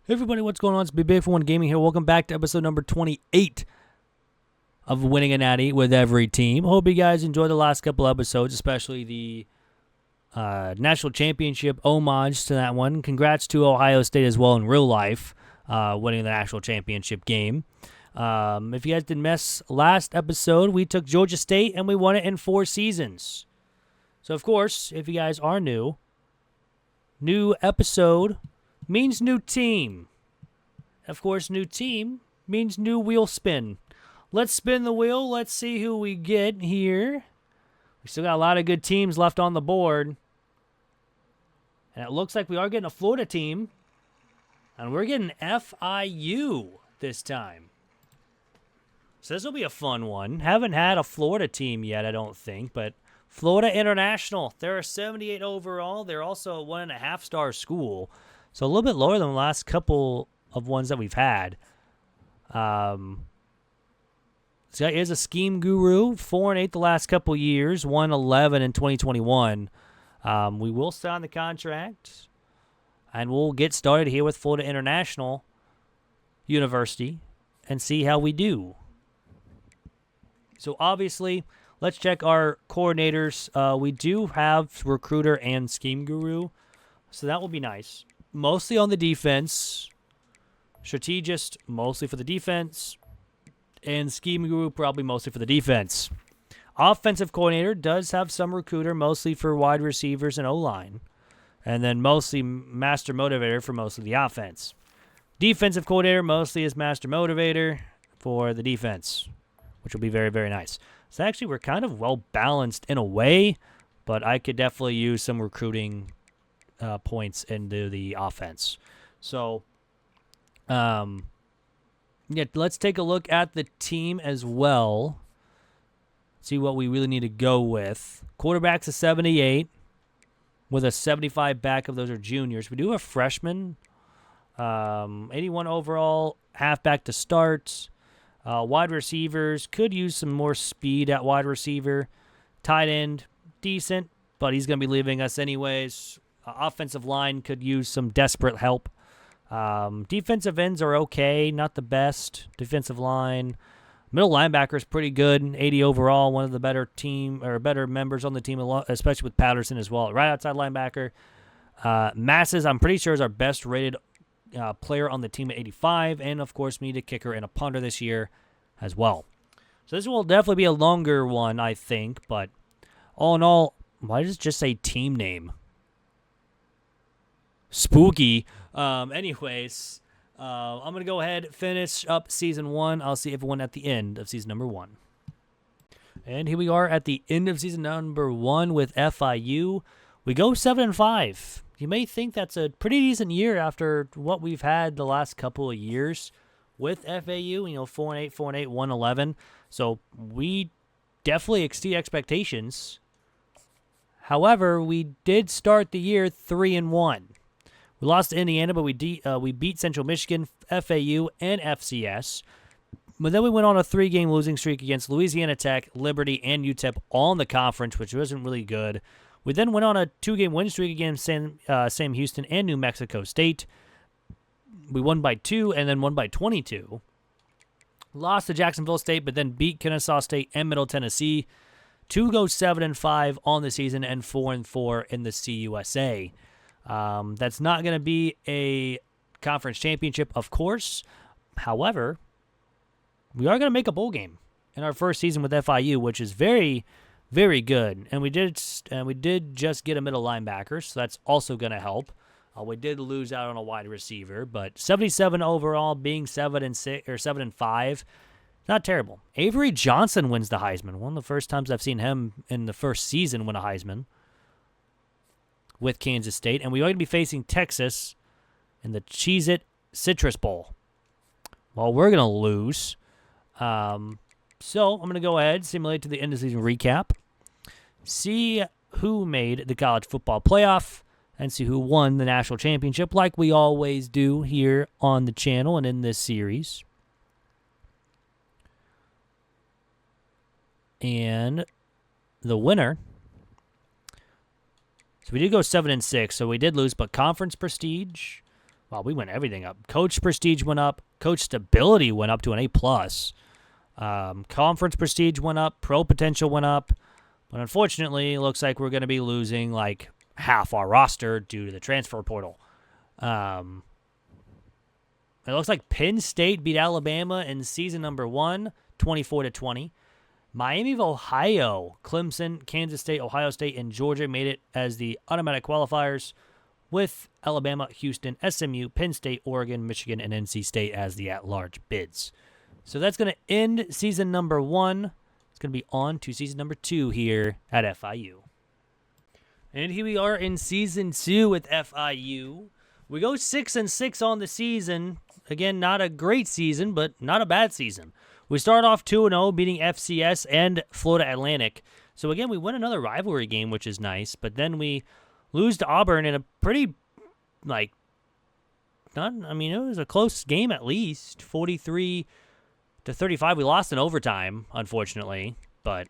Hey everybody, what's going on? It's Big Big for One Gaming here. Welcome back to episode number 28 of Winning a Natty with Every Team. Hope you guys enjoyed the last couple episodes, especially the National Championship homage to that one. Congrats to Ohio State as well in real life, winning the National Championship game. If you guys didn't miss last episode, we took Georgia State and we won it in 4 seasons. So, of course, if you guys are new episode means new team. Of course, new team means new wheel spin. Let's spin the wheel. Let's see who we get here. We still got a lot of good teams left on the board. And it looks like we are getting a Florida team. And we're getting FIU this time. So this will be a fun one. Haven't had a Florida team yet, I don't think. But Florida International. They're a 78 overall. They're also a 1.5-star school. So a little bit lower than the last couple of ones that we've had. This guy is a scheme guru. 4-8 the last couple years. 1-11 in 2021. We will sign the contract. And we'll get started here with Florida International University and see how we do. So obviously, let's check our coordinators. We do have recruiter and scheme guru. So that will be nice. Mostly on the defense. Strategist, mostly for the defense. And scheme guru, probably mostly for the defense. Offensive coordinator does have some recruiter, mostly for wide receivers and O-line. And then mostly master motivator for mostly the offense. Defensive coordinator mostly is master motivator for the defense, which will be very, very nice. So actually, we're kind of well-balanced in a way, but I could definitely use some recruiting points into the offense. So, yeah, let's take a look at the team as well. See what we really need to go with. Quarterback's a 78 with a 75 backup. Those are juniors. We do have freshmen. 81 overall, halfback to start. Wide receivers could use some more speed at wide receiver. Tight end, decent, but he's going to be leaving us anyways. Offensive line could use some desperate help. Defensive ends are okay, not the best. Defensive line. Middle linebacker is pretty good, 80 overall, one of the better members on the team, especially with Patterson as well. Right outside linebacker. Masses, I'm pretty sure, is our best rated player on the team at 85, and of course we need a kicker and a punter this year as well. So this will definitely be a longer one, I think, but all in all, why does it just say team name? Spooky. Anyways, I'm going to go ahead and finish up Season 1. I'll see everyone at the end of Season number 1. And here we are at the end of Season number 1 with FIU. We go 7-5. You may think that's a pretty decent year after what we've had the last couple of years with FAU. 4-8, 1-11. So we definitely exceed expectations. However, we did start the year 3-1. We lost to Indiana, but we beat Central Michigan, FAU, and FCS. But then we went on a 3-game losing streak against Louisiana Tech, Liberty, and UTEP all in the conference, which wasn't really good. We then went on a 2-game win streak against Sam Houston and New Mexico State. We won by 2 and then won by 22. Lost to Jacksonville State, but then beat Kennesaw State and Middle Tennessee to go 7-5 on the season and 4-4 in the CUSA. That's not going to be a conference championship, of course. However, we are going to make a bowl game in our first season with FIU, which is very, very good. And we did just get a middle linebacker, so that's also going to help. We did lose out on a wide receiver, but 77 overall, being 7-6 or 7-5, not terrible. Avery Johnson wins the Heisman. One of the first times I've seen him in the first season win a Heisman with Kansas State. And we are going to be facing Texas in the Cheez-It Citrus Bowl. Well, we're going to lose. So I'm going to go ahead, simulate to the end of the season recap, see who made the college football playoff, and see who won the national championship like we always do here on the channel and in this series. And the winner, so we did go 7-6, so we did lose, but conference prestige, Wow, we went everything up. Coach prestige went up. Coach stability went up to an A+. Conference prestige went up. Pro potential went up. But unfortunately, it looks like we're going to be losing like half our roster due to the transfer portal. It looks like Penn State beat Alabama in season number 1, 24-20. Miami of Ohio, Clemson, Kansas State, Ohio State, and Georgia made it as the automatic qualifiers, with Alabama, Houston, SMU, Penn State, Oregon, Michigan, and NC State as the at-large bids. So that's going to end season number 1. It's going to be on to season number 2 here at FIU. And here we are in season 2 with FIU. We go 6-6 on the season. Again, not a great season, but not a bad season. We start off 2-0, beating FCS and Florida Atlantic. So again, we win another rivalry game, which is nice. But then we lose to Auburn in a pretty, it was a close game at least. 43-35. We lost in overtime, unfortunately. But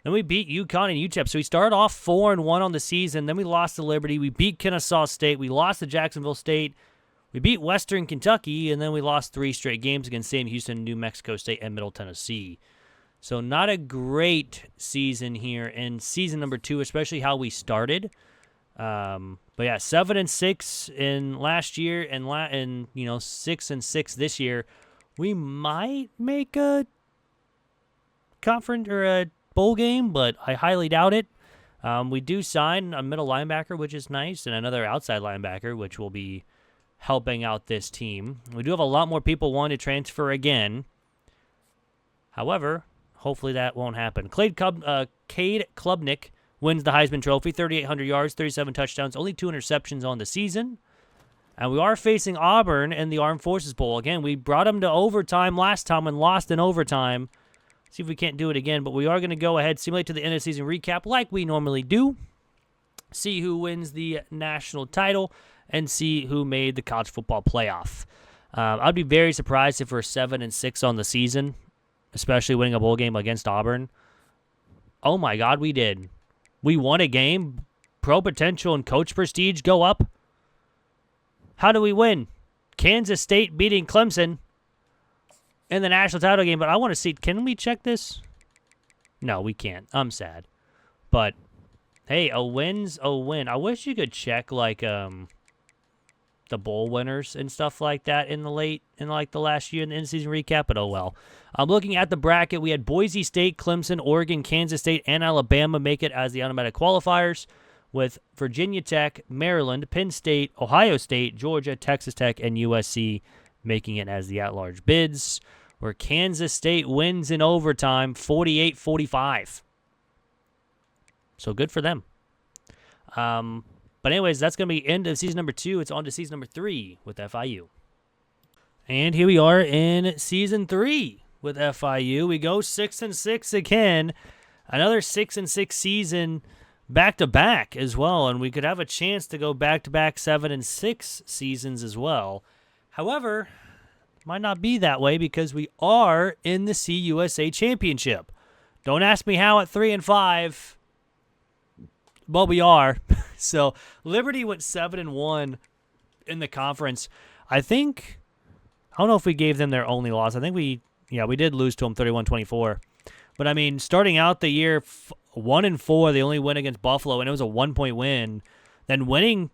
then we beat Uconn and UTEP. So we started off 4-1 on the season. Then we lost to Liberty. We beat Kennesaw State. We lost to Jacksonville State. We beat Western Kentucky, and then we lost 3 straight games against Sam Houston, New Mexico State, and Middle Tennessee. So not a great season here in season number 2, especially how we started. But yeah, 7-6 in last year, and 6-6 this year. We might make a conference or a bowl game, but I highly doubt it. We do sign a middle linebacker, which is nice, and another outside linebacker, which will be helping out this team. We do have a lot more people wanting to transfer again. However, hopefully that won't happen. Cade Klubnik wins the Heisman Trophy, 3,800 yards, 37 touchdowns, only 2 interceptions on the season. And we are facing Auburn in the Armed Forces Bowl. Again, we brought them to overtime last time and lost in overtime. See if we can't do it again, but we are going to go ahead, simulate to the end of the season recap like we normally do. See who wins the national title and see who made the college football playoff. I'd be very surprised if we're 7-6 on the season, especially winning a bowl game against Auburn. Oh my God, we did. We won a game. Pro potential and coach prestige go up. How do we win? Kansas State beating Clemson in the national title game, but I want to see, can we check this? No, we can't. I'm sad. But hey, a win's a win. I wish you could check the bowl winners and stuff like that in the last year in the in-season recap, but oh well. I'm looking at the bracket. We had Boise State, Clemson, Oregon, Kansas State, and Alabama make it as the automatic qualifiers, with Virginia Tech, Maryland, Penn State, Ohio State, Georgia, Texas Tech, and USC making it as the at-large bids, where Kansas State wins in overtime 48-45. So good for them. But anyways, that's going to be end of season number 2. It's on to season number 3 with FIU. And here we are in season 3 with FIU. We go 6-6 again. Another 6-6 season back-to-back as well. And we could have a chance to go back-to-back 7-6 seasons as well. However, might not be that way because we are in the CUSA Championship. Don't ask me how at 3-5. But we are. So Liberty went 7-1 in the conference. I don't know if we gave them their only loss. I think we did lose to them 31-24. But I mean, starting out the year 1-4, they only win against Buffalo, and it was a 1-point win. Then winning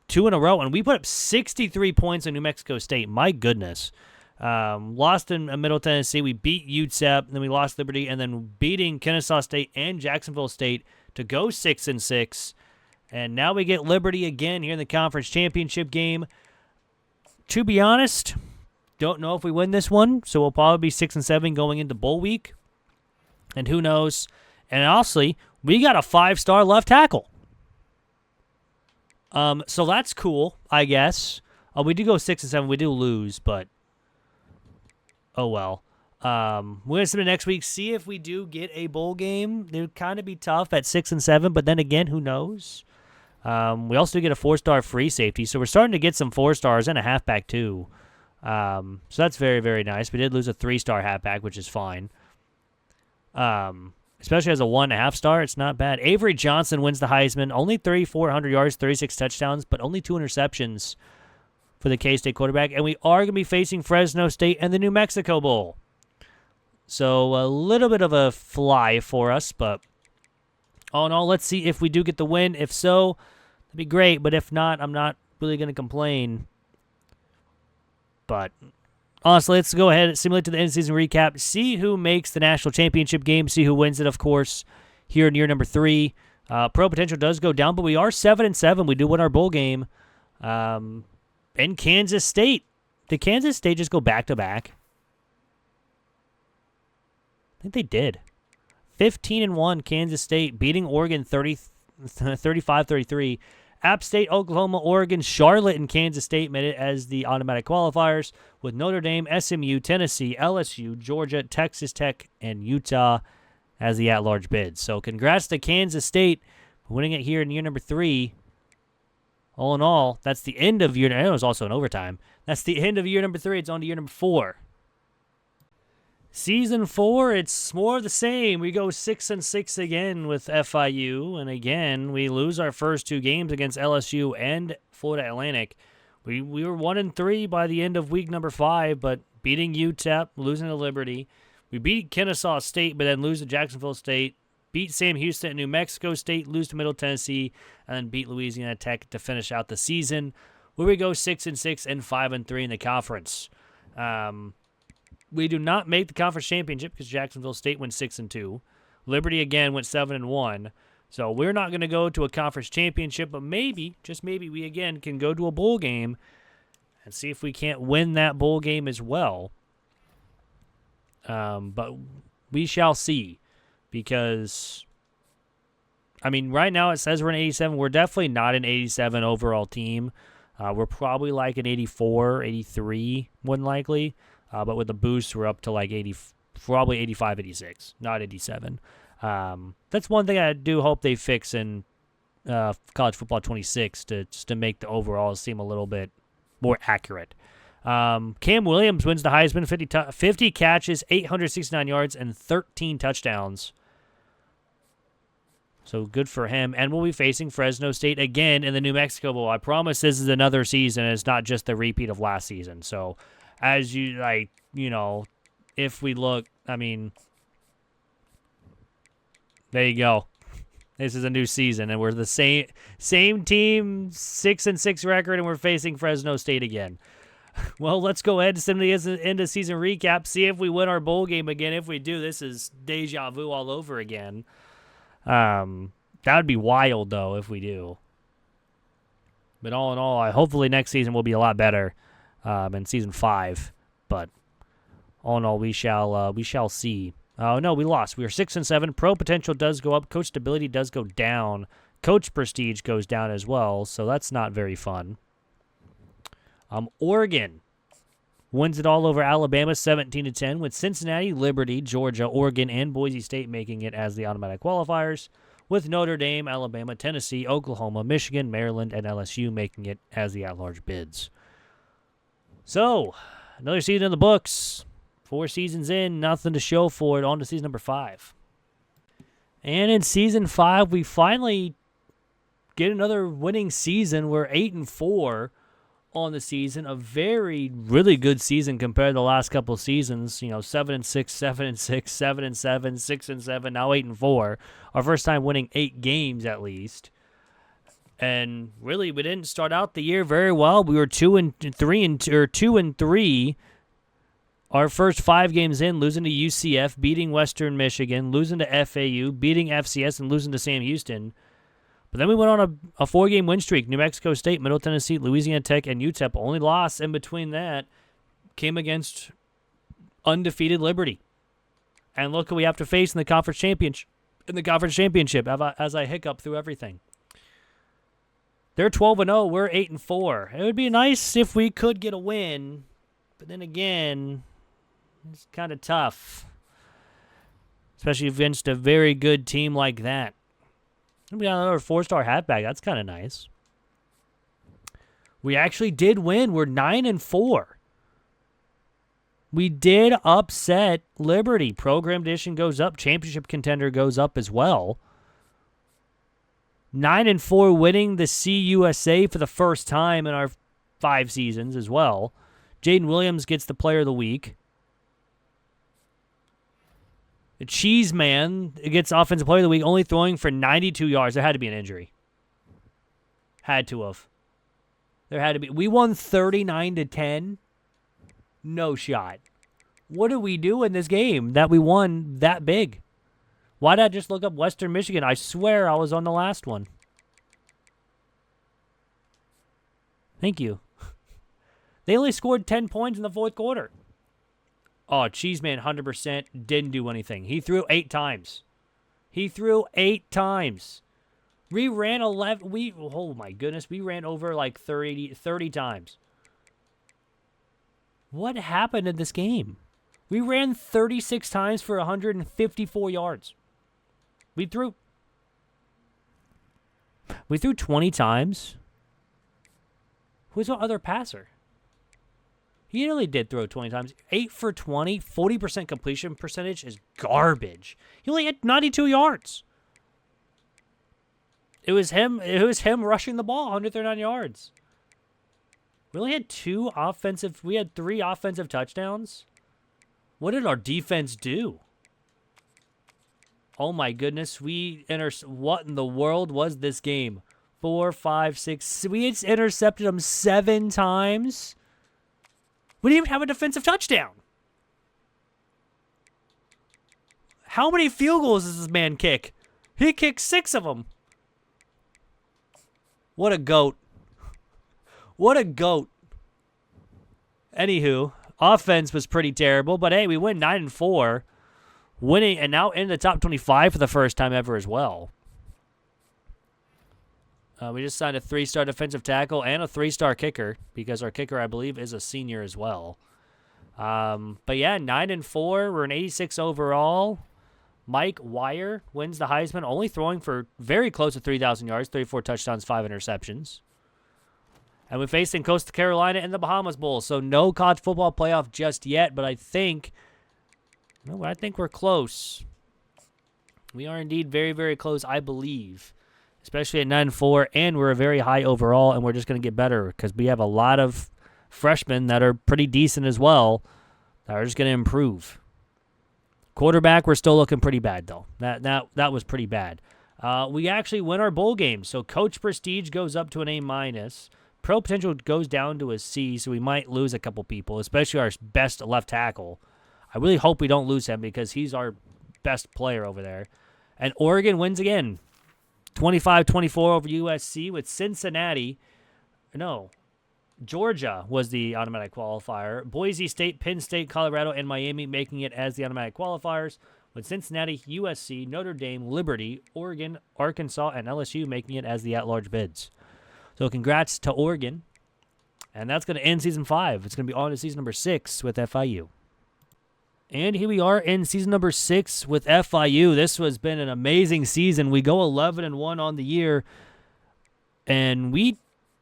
2 in a row, and we put up 63 points in New Mexico State. My goodness. Lost in Middle Tennessee. We beat UTEP, then we lost Liberty, and then beating Kennesaw State and Jacksonville State to go 6-6. And now we get Liberty again here in the conference championship game. To be honest, don't know if we win this one, so we'll probably be 6-7 going into bowl week. And who knows? And honestly, we got a 5-star left tackle. So that's cool, I guess. We do go 6-7. We do lose, but oh well. We're going to submit next week, see if we do get a bowl game. It would kind of be tough at 6-7, but then again, who knows? We also do get a 4-star free safety, so we're starting to get some 4-stars and a halfback too. So that's very, very nice. We did lose a 3-star halfback, which is fine. Especially as a 1.5-star, it's not bad. Avery Johnson wins the Heisman. Only 3,400 yards, 36 touchdowns, but only 2 interceptions. for the K-State quarterback. And we are going to be facing Fresno State and the New Mexico Bowl. So a little bit of a fly for us, but all in all, let's see if we do get the win. If so, that'd be great. But if not, I'm not really going to complain. But honestly, let's go ahead and simulate to the end-season recap. See who makes the national championship game. See who wins it, of course, here in year number 3. Pro potential does go down, but we are 7-7. We do win our bowl game. And Kansas State. Did Kansas State just go back-to-back? I think they did. 15-1 Kansas State, beating Oregon 35-33. App State, Oklahoma, Oregon, Charlotte, and Kansas State made it as the automatic qualifiers, with Notre Dame, SMU, Tennessee, LSU, Georgia, Texas Tech, and Utah as the at-large bids. So congrats to Kansas State for winning it here in year number 3. All in all, that's the end of year. It was also an overtime. That's the end of year number 3. It's on to year number 4. Season 4, it's more of the same. We go 6-6 again with FIU, and again, we lose our first 2 games against LSU and Florida Atlantic. We were 1-3 by the end of week number 5, but beating UTEP, losing to Liberty. We beat Kennesaw State, but then lose to Jacksonville State. Beat Sam Houston at New Mexico State, lose to Middle Tennessee, and then beat Louisiana Tech to finish out the season, where we go 6-6 and 5-3 in the conference. We do not make the conference championship because Jacksonville State went 6-2. Liberty again went 7-1. So we're not going to go to a conference championship, but maybe, just maybe, we again can go to a bowl game and see if we can't win that bowl game as well. But we shall see, because I mean, right now it says we're an 87. We're definitely not an 87 overall team. We're probably like an 84, 83, more than likely. But with the boost, we're up to like 80, probably 85, 86, not 87. That's one thing I do hope they fix in College Football 26 to make the overall seem a little bit more accurate. Cam Williams wins the Heisman, 50 catches, 869 yards, and 13 touchdowns. So good for him. And we'll be facing Fresno State again in the New Mexico Bowl. I promise this is another season. It's not just the repeat of last season. So as you, like, you know, if we look, I mean, there you go. This is a new season, and we're the same team, 6-6 record, and we're facing Fresno State again. Well, let's go ahead and send the end of season recap, see if we win our bowl game again. If we do, this is deja vu all over again. That would be wild, though, if we do. But all in all, hopefully next season will be a lot better in season 5. But all in all, we shall see. Oh, no, we lost. We were 6-7. Pro potential does go up. Coach stability does go down. Coach prestige goes down as well, so that's not very fun. Oregon wins it all over Alabama, 17-10, with Cincinnati, Liberty, Georgia, Oregon, and Boise State making it as the automatic qualifiers, with Notre Dame, Alabama, Tennessee, Oklahoma, Michigan, Maryland, and LSU making it as the at-large bids. So, another season in the books. 4 seasons in, nothing to show for it. On to season number 5. And in season 5, we finally get another winning season. We're 8-4 on the season. A really good season compared to the last couple of seasons. You know, 7-6, 7-6, 7-7, 6-7, now 8-4. Our first time winning 8 games at least. And really, we didn't start out the year very well. We were 2-3. Our first 5 games in, losing to UCF, beating Western Michigan, losing to FAU, beating FCS, and losing to Sam Houston. But then we went on a 4-game win streak. New Mexico State, Middle Tennessee, Louisiana Tech, and UTEP. Only loss in between that came against undefeated Liberty. And look who we have to face in the conference championship. As I hiccup through everything. They're 12-0. We're 8-4. It would be nice if we could get a win, but then again, it's kind of tough, especially against a very good team like that. We got another 4-star halfback. That's kind of nice. We actually did win. We're 9-4. We did upset Liberty. Program edition goes up. Championship contender goes up as well. 9-4, winning the CUSA for the first time in our 5 seasons as well. Jaden Williams gets the player of the week. The Cheese Man gets offensive player of the week, only throwing for 92 yards. There had to be an injury. Had to have. There had to be. We won 39-10. No shot. What did we do in this game that we won that big? Why did I just look up Western Michigan? I swear I was on the last one. Thank you. They only scored 10 points in the fourth quarter. Oh, Cheeseman 100% didn't do anything. He threw 8 times. We ran 11. Oh my goodness, we ran over like 30 times. What happened in this game? We ran 36 times for 154 yards. We threw 20 times. Who's our other passer? He really did throw 20 times. 8 for 20, 40% completion percentage is garbage. He only had 92 yards. It was him rushing the ball 139 yards. We only had 3 offensive touchdowns. What did our defense do? Oh my goodness, what in the world was this game? 4, 5, 6. We had intercepted them 7 times. We didn't even have a defensive touchdown. How many field goals does this man kick? He kicked 6 of them. What a goat. What a goat. Anywho, offense was pretty terrible, but hey, we win 9-4. Winning, and now in the top 25 for the first time ever as well. We just signed a 3-star defensive tackle and a 3-star kicker because our kicker, I believe, is a senior as well. But yeah, 9-4. We're an 86 overall. Mike Wire wins the Heisman, only throwing for very close to 3,000 yards, 34 touchdowns, 5 interceptions. And we faced in Coastal Carolina in the Bahamas Bowl, so no college football playoff just yet, but I think we're close. We are indeed very, very close, I believe. Especially at 9-4, and we're a very high overall, and we're just going to get better because we have a lot of freshmen that are pretty decent as well that are just going to improve. Quarterback, we're still looking pretty bad, though. That was pretty bad. We actually win our bowl game, so coach prestige goes up to an A-. Pro potential goes down to a C, so we might lose a couple people, especially our best left tackle. I really hope we don't lose him because he's our best player over there. And Oregon wins again. 25-24 over USC with Cincinnati. No, Georgia was the automatic qualifier. Boise State, Penn State, Colorado, and Miami making it as the automatic qualifiers, with Cincinnati, USC, Notre Dame, Liberty, Oregon, Arkansas, and LSU making it as the at-large bids. So congrats to Oregon. And that's going to end Season 5. It's going to be on to Season number 6 with FIU. And here we are in season number 6 with FIU. This has been an amazing season. We go 11-1 on the year, and we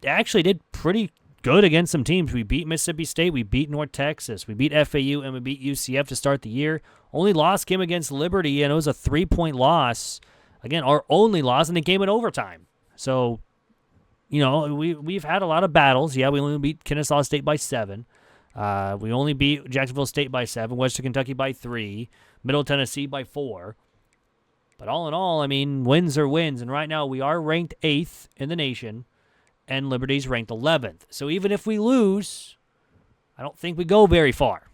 actually did pretty good against some teams. We beat Mississippi State, we beat North Texas, we beat FAU, and we beat UCF to start the year. Only loss came against Liberty, and it was a 3-point loss. Again, our only loss, and it came in overtime. So, we've had a lot of battles. Yeah, we only beat Kennesaw State by 7. We only beat Jacksonville State by 7, Western Kentucky by 3, Middle Tennessee by 4. But all in all, wins are wins. And right now we are ranked 8th in the nation, and Liberty's ranked 11th. So even if we lose, I don't think we go very far.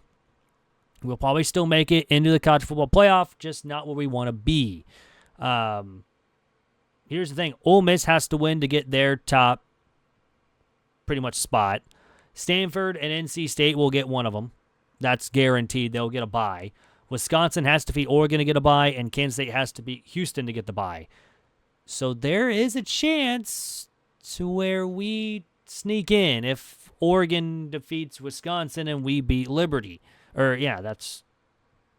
We'll probably still make it into the college football playoff, just not where we want to be. Here's the thing. Ole Miss has to win to get their top pretty much spot. Stanford and NC State will get one of them. That's guaranteed. They'll get a bye. Wisconsin has to beat Oregon to get a bye, and Kansas State has to beat Houston to get the bye. So there is a chance to where we sneak in if Oregon defeats Wisconsin and we beat Liberty. That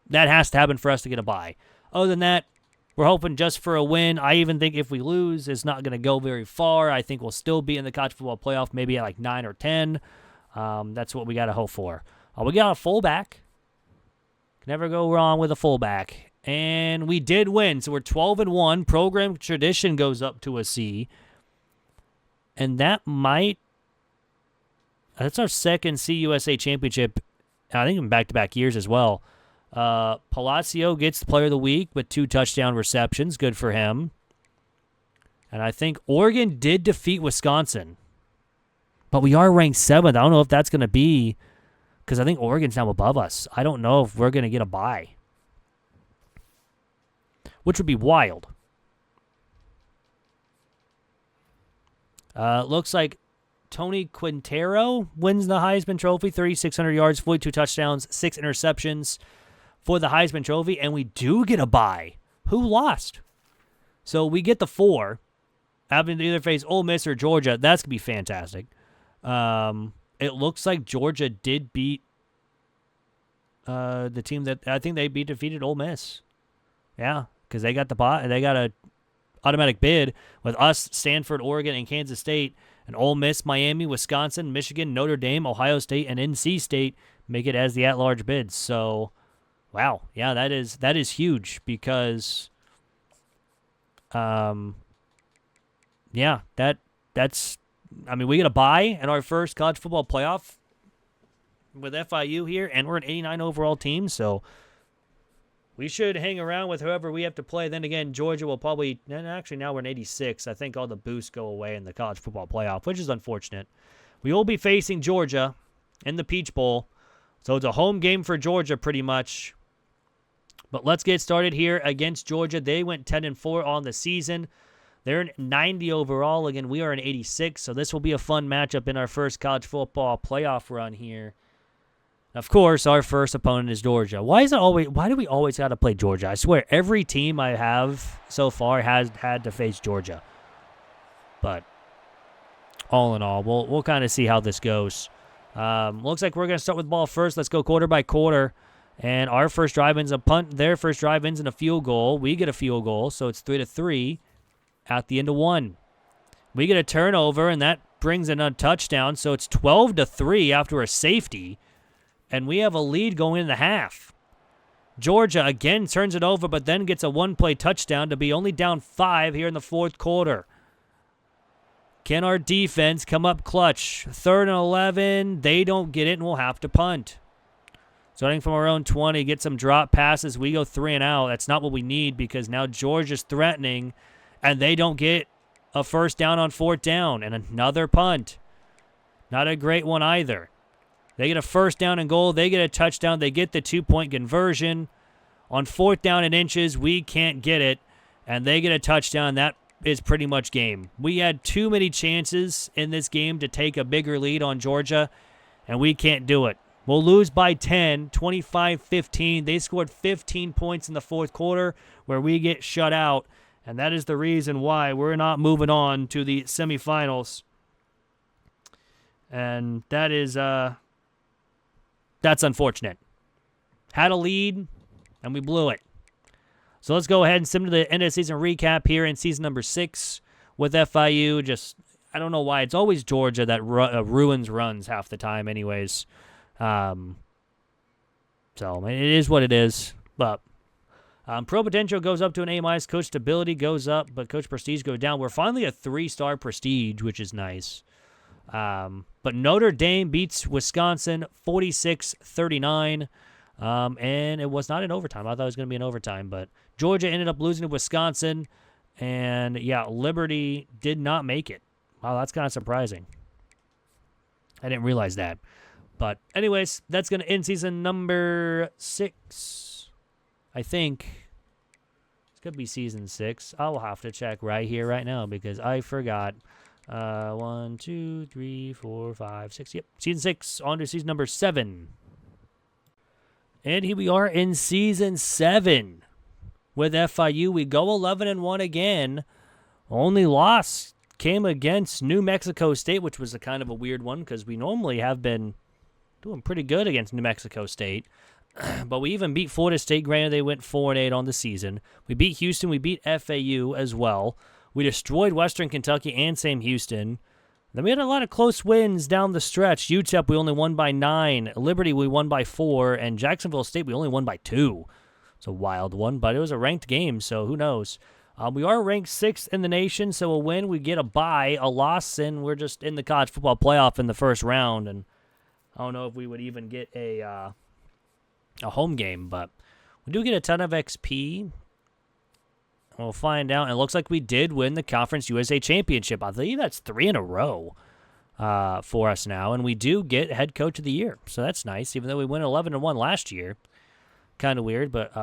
has to happen for us to get a bye. Other than that, we're hoping just for a win. I even think if we lose, it's not going to go very far. I think we'll still be in the college football playoff, maybe at like 9 or 10. That's what we got to hope for. We got a fullback. Can never go wrong with a fullback. And we did win, so we're 12-1. Program tradition goes up to a C. And that might That's our second CUSA championship, I think in back-to-back years as well. Palacio gets the player of the week with 2 touchdown receptions. Good for him. And I think Oregon did defeat Wisconsin. But we are ranked 7th. I don't know if that's going to be, because I think Oregon's now above us. I don't know if we're going to get a bye, which would be wild. Looks like Tony Quintero wins the Heisman Trophy, 3,600 yards, 42 touchdowns, 6 interceptions for the Heisman Trophy, and we do get a bye. Who lost? So we get the 4, having to either face Ole Miss or Georgia. That's going to be fantastic. It looks like Georgia did beat the team that I think they defeated Ole Miss. Yeah, because they got they got a automatic bid with us, Stanford, Oregon, and Kansas State. And Ole Miss, Miami, Wisconsin, Michigan, Notre Dame, Ohio State, and NC State make it as the at-large bids. So, wow, yeah, that is huge because, yeah, that's. I mean, we get a bye in our first college football playoff with FIU here, and we're an 89 overall team, so we should hang around with whoever we have to play. Then again, Georgia will probably, and actually now we're in 86. I think all the boosts go away in the college football playoff, which is unfortunate. We will be facing Georgia in the Peach Bowl, so it's a home game for Georgia pretty much. But let's get started here against Georgia. They went 10-4 on the season. They're in 90 overall. Again, we are in 86, so this will be a fun matchup in our first college football playoff run here. Of course, our first opponent is Georgia. Why do we always got to play Georgia? I swear, every team I have so far has had to face Georgia. But all in all, we'll kind of see how this goes. Looks like we're going to start with ball first. Let's go quarter by quarter. And our first drive ends in a punt. Their first drive ends in a field goal. We get a field goal, so it's 3-3 at the end of 1. We get a turnover, and that brings in a touchdown, so it's 12-3 after a safety. And we have a lead going in the half. Georgia again turns it over, but then gets a one-play touchdown to be only down 5 here in the fourth quarter. Can our defense come up clutch? 3rd and 11. They don't get it, and we'll have to punt. Starting from our own 20, get some drop passes. We go 3 and out. That's not what we need because now Georgia's threatening, and they don't get a first down on 4th down. And another punt. Not a great one either. They get a first down and goal. They get a touchdown. They get the 2-point conversion. On 4th down and inches, we can't get it. And they get a touchdown. That is pretty much game. We had too many chances in this game to take a bigger lead on Georgia, and we can't do it. We'll lose by 10, 25-15. They scored 15 points in the fourth quarter where we get shut out. And that is the reason why we're not moving on to the semifinals. And that is... That's unfortunate. Had a lead, and we blew it. So let's go ahead and send to the end of the season recap here in season number 6 with FIU. Just, I don't know why. It's always Georgia that ruins runs half the time anyways. So it is what it is. But Pro Potential goes up to an A-. Coach Stability goes up, but Coach Prestige goes down. We're finally a 3-star Prestige, which is nice. But Notre Dame beats Wisconsin 46-39, and it was not in overtime. I thought it was going to be in overtime, but Georgia ended up losing to Wisconsin, and yeah, Liberty did not make it. Wow, that's kind of surprising. I didn't realize that. But anyways, that's going to end season number 6, I think. It's going to be season 6. I'll have to check right here, right now, because I forgot. 1, 2, 3, 4, 5, 6. Yep, season 6. On to season number 7. And here we are in season 7 with FIU. We go 11-1 again. Only loss came against New Mexico State, which was a kind of a weird one because we normally have been doing pretty good against New Mexico State. But we even beat Florida State. Granted, they went 4-8 on the season. We beat Houston. We beat FAU as well. We destroyed Western Kentucky and Sam Houston. Then we had a lot of close wins down the stretch. UTEP, we only won by 9. Liberty, we won by 4. And Jacksonville State, we only won by 2. It's a wild one, but it was a ranked game, so who knows. We are ranked 6th in the nation, so a win, we get a bye. A loss, and we're just in the college football playoff in the first round. And I don't know if we would even get a home game, but we do get a ton of XP. We'll find out. And it looks like we did win the Conference USA Championship. I believe that's 3 in a row for us now. And we do get Head Coach of the Year, so that's nice, even though we went 11-1 last year. Kind of weird, but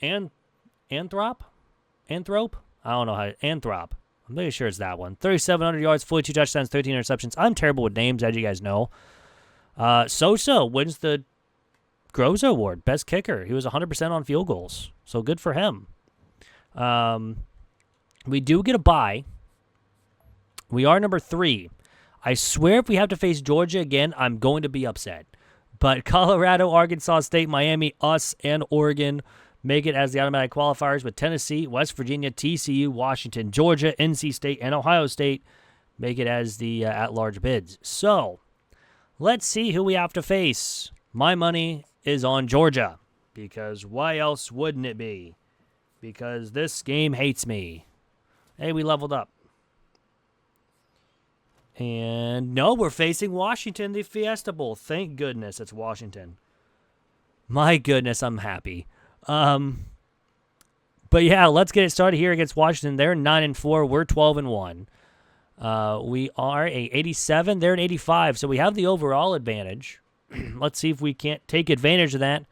Anthrop? I don't know how. Anthrop. I'm pretty sure it's that one. 3,700 yards, 42 touchdowns, 13 interceptions. I'm terrible with names, as you guys know. Sosa wins the Groza Award, best kicker. He was 100% on field goals, so good for him. We do get a bye. We are number 3. I swear if we have to face Georgia again, I'm going to be upset. But Colorado, Arkansas State, Miami, us, and Oregon make it as the automatic qualifiers, with Tennessee, West Virginia, TCU, Washington, Georgia, NC State, and Ohio State make it as the at-large bids. So, let's see who we have to face. My money is on Georgia, because why else wouldn't it be? Because this game hates me. Hey, we leveled up. And no, we're facing Washington, the Fiesta Bowl. Thank goodness it's Washington. My goodness, I'm happy. But yeah, let's get it started here against Washington. They're 9-4. We're 12-1. We are a 87. They're an 85. So we have the overall advantage. Let's see if we can't take advantage of that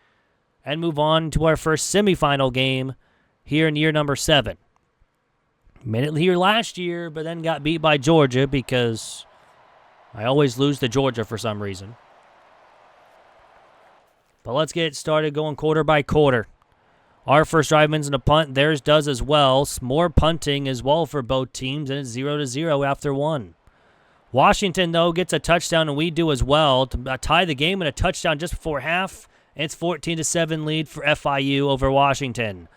and move on to our first semifinal game here in year number 7. Made it here last year, but then got beat by Georgia because I always lose to Georgia for some reason. But let's get started going quarter by quarter. Our first drive ends in a punt. Theirs does as well. More punting as well for both teams, and it's 0-0 after 1. Washington, though, gets a touchdown, and we do as well to tie the game in a touchdown just before half. It's 14-7 lead for FIU over Washington.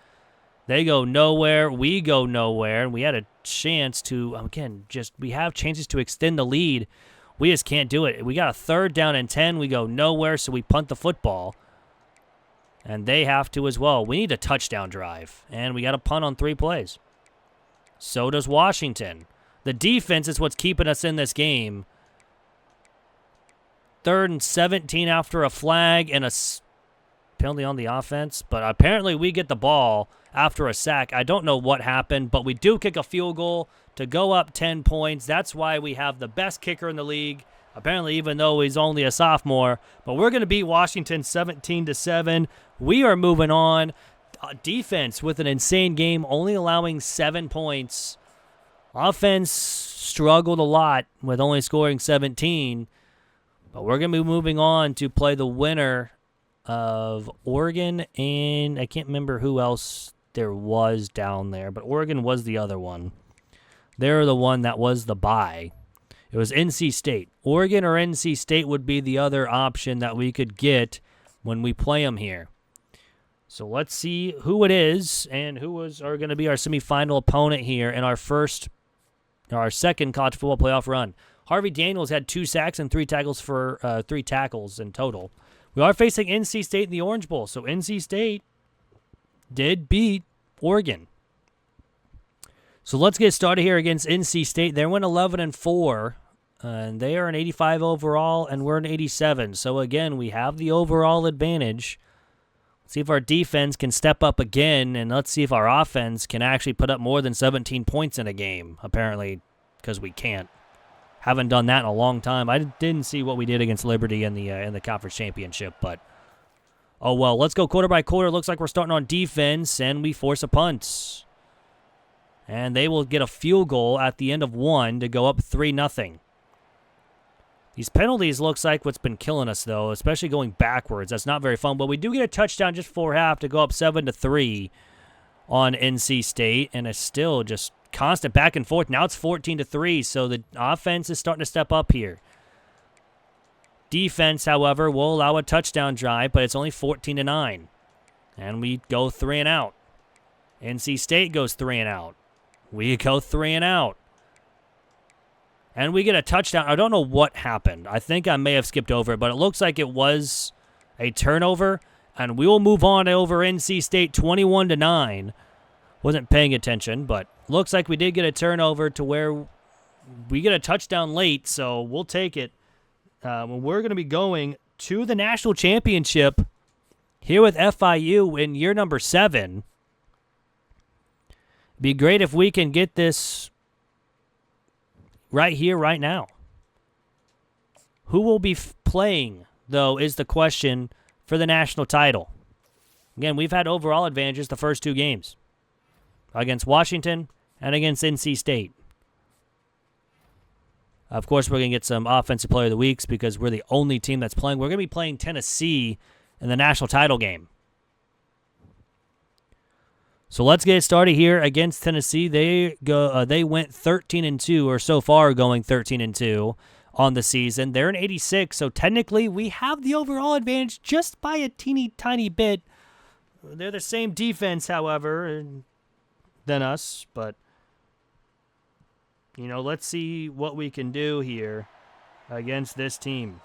They go nowhere. We go nowhere. And we had a chance to, again, we have chances to extend the lead. We just can't do it. We got a 3rd down and 10. We go nowhere, so we punt the football. And they have to as well. We need a touchdown drive. And we got a punt on 3 plays. So does Washington. The defense is what's keeping us in this game. 3rd and 17 after a flag and a penalty on the offense. But apparently we get the ball after a sack. I don't know what happened, but we do kick a field goal to go up 10 points. That's why we have the best kicker in the league, apparently, even though he's only a sophomore. But we're going to beat Washington 17-7. We are moving on. Defense with an insane game, only allowing 7 points. Offense struggled a lot with only scoring 17. But we're going to be moving on to play the winner of Oregon, and I can't remember who else there was down there, but Oregon was the other one. They're the one that was the bye. It was NC State. Oregon or NC State would be the other option that we could get when we play them here. So let's see who it is and who are going to be our semifinal opponent here in our second college football playoff run. Harvey Daniels had 2 sacks and 3 tackles for 3 tackles in total. We are facing NC State in the Orange Bowl, so NC State did beat Oregon. So let's get started here against NC State. They went 11-4, and they are an 85 overall, and we're an 87. So again, we have the overall advantage. Let's see if our defense can step up again, and let's see if our offense can actually put up more than 17 points in a game, apparently, because we can't. Haven't done that in a long time. I didn't see what we did against Liberty in the conference championship, but oh well. Let's go quarter by quarter. Looks like we're starting on defense, and we force a punt. And they will get a field goal at the end of 1 to go up 3-0. These penalties looks like what's been killing us, though, especially going backwards. That's not very fun, but we do get a touchdown just before half to go up 7-3 on NC State, and it's still just constant back and forth. Now it's 14-3, so the offense is starting to step up here. Defense, however, will allow a touchdown drive, but it's only 14-9. And we go 3 and out. NC State goes 3 and out. We go 3 and out. And we get a touchdown. I don't know what happened. I think I may have skipped over it, but it looks like it was a turnover. And we will move on over NC State 21-9. Wasn't paying attention, but looks like we did get a turnover to where we get a touchdown late, so we'll take it. We're going to be going to the national championship here with FIU in year number 7. Be great if we can get this right here, right now. Who will be playing, though, is the question for the national title. Again, we've had overall advantages the first 2 games against Washington and against NC State. Of course, we're going to get some Offensive Player of the Weeks because we're the only team that's playing. We're going to be playing Tennessee in the national title game. So let's get started here against Tennessee. They went 13-2, or so far going 13-2 on the season. They're an 86, so technically we have the overall advantage just by a teeny tiny bit. They're the same defense, however, than us, but let's see what we can do here against this team.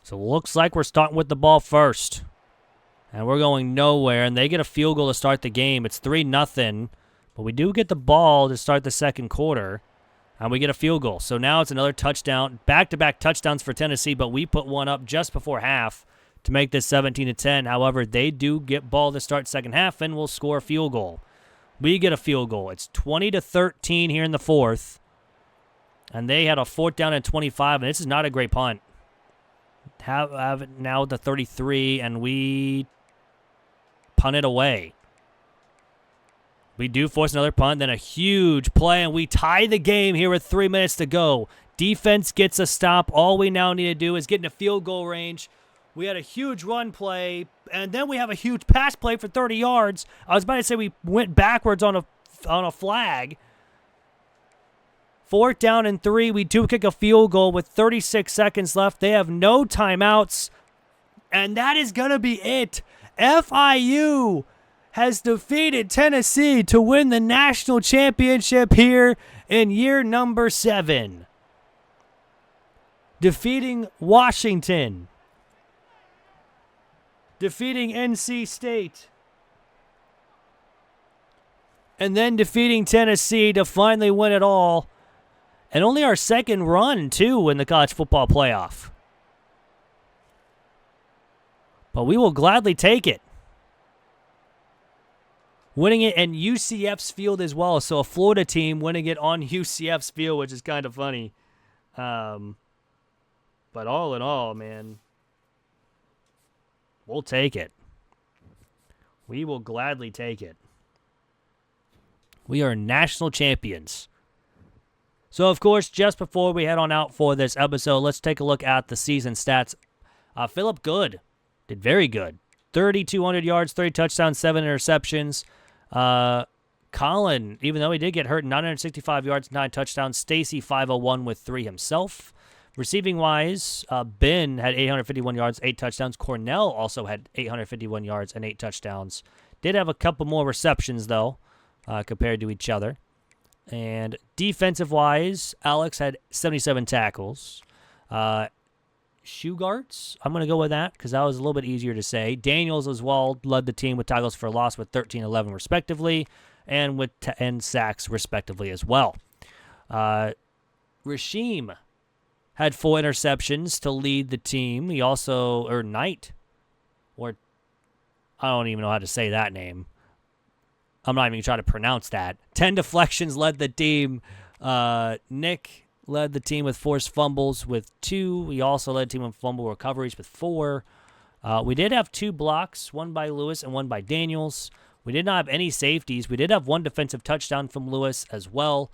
So looks like we're starting with the ball first. And we're going nowhere, and they get a field goal to start the game. It's 3-0, but we do get the ball to start the second quarter, and we get a field goal. So now it's another touchdown, back-to-back touchdowns for Tennessee, but we put one up just before half to make this 17-10. However, they do get ball to start second half, and we'll score a field goal. We get a field goal. It's 20-13 here in the fourth, and they had a 4th down and 25, and this is not a great punt. Have it now at the 33, and we punt it away. We do force another punt, then a huge play, and we tie the game here with 3 minutes to go. Defense gets a stop. All we now need to do is get into field goal range. We had a huge run play, and then we have a huge pass play for 30 yards. I was about to say we went backwards on a flag. 4th down and 3. We do kick a field goal with 36 seconds left. They have no timeouts, and that is going to be it. FIU has defeated Tennessee to win the national championship here in year number 7. Defeating Washington. Defeating NC State. And then defeating Tennessee to finally win it all. And only our second run, too, in the college football playoff. But we will gladly take it. Winning it in UCF's field as well. So a Florida team winning it on UCF's field, which is kind of funny. But all in all, man, we'll take it. We will gladly take it. We are national champions. So, of course, just before we head on out for this episode, let's take a look at the season stats. Philip Good did very good. 3,200 yards, 30 touchdowns, 7 interceptions. Colin, even though he did get hurt, 965 yards, 9 touchdowns. Stacy, 501 with 3 himself. Receiving-wise, Ben had 851 yards, 8 touchdowns. Cornell also had 851 yards and 8 touchdowns. Did have a couple more receptions, though, compared to each other. And defensive-wise, Alex had 77 tackles. Shugarts, I'm going to go with that because that was a little bit easier to say. Daniels as well led the team with tackles for loss with 13, 11 respectively, and with 10 sacks respectively as well. Rasheem had 4 interceptions to lead the team. He also, or Knight, or I don't even know how to say that name. I'm not even going to try to pronounce that. 10 deflections led the team. Nick led the team with forced fumbles with 2. We also led the team in fumble recoveries with 4. We did have 2 blocks, one by Lewis and one by Daniels. We did not have any safeties. We did have 1 defensive touchdown from Lewis as well.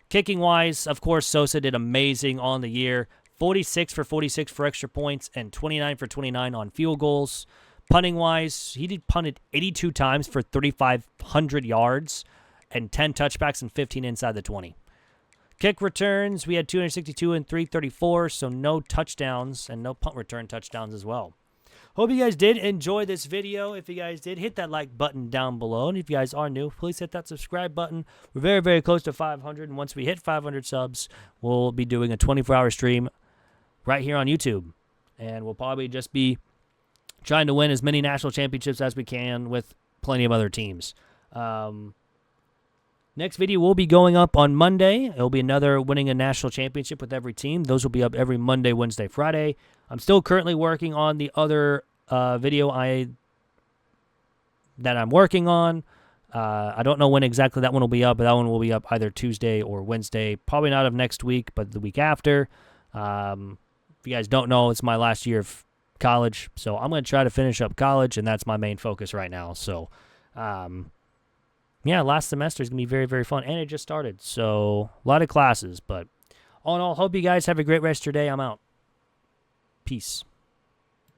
Kicking-wise, of course, Sosa did amazing on the year. 46 for 46 for extra points and 29 for 29 on field goals. Punting-wise, he did punted 82 times for 3,500 yards and 10 touchbacks and 15 inside the 20. Kick returns, we had 262 and 334, so no touchdowns and no punt return touchdowns as well. Hope you guys did enjoy this video. If you guys did, hit that like button down below. And if you guys are new, please hit that subscribe button. We're very, very close to 500. And once we hit 500 subs, we'll be doing a 24-hour stream right here on YouTube. And we'll probably just be trying to win as many national championships as we can with plenty of other teams. Next video will be going up on Monday. It'll be another winning a national championship with every team. Those will be up every Monday, Wednesday, Friday. I'm still currently working on the other video that I'm working on. I don't know when exactly that one will be up, but that one will be up either Tuesday or Wednesday. Probably not of next week, but the week after. If you guys don't know, it's my last year of college, so I'm going to try to finish up college, and that's my main focus right now. So, yeah, last semester is going to be very, very fun, and it just started, so a lot of classes. But all in all, hope you guys have a great rest of your day. I'm out. Peace.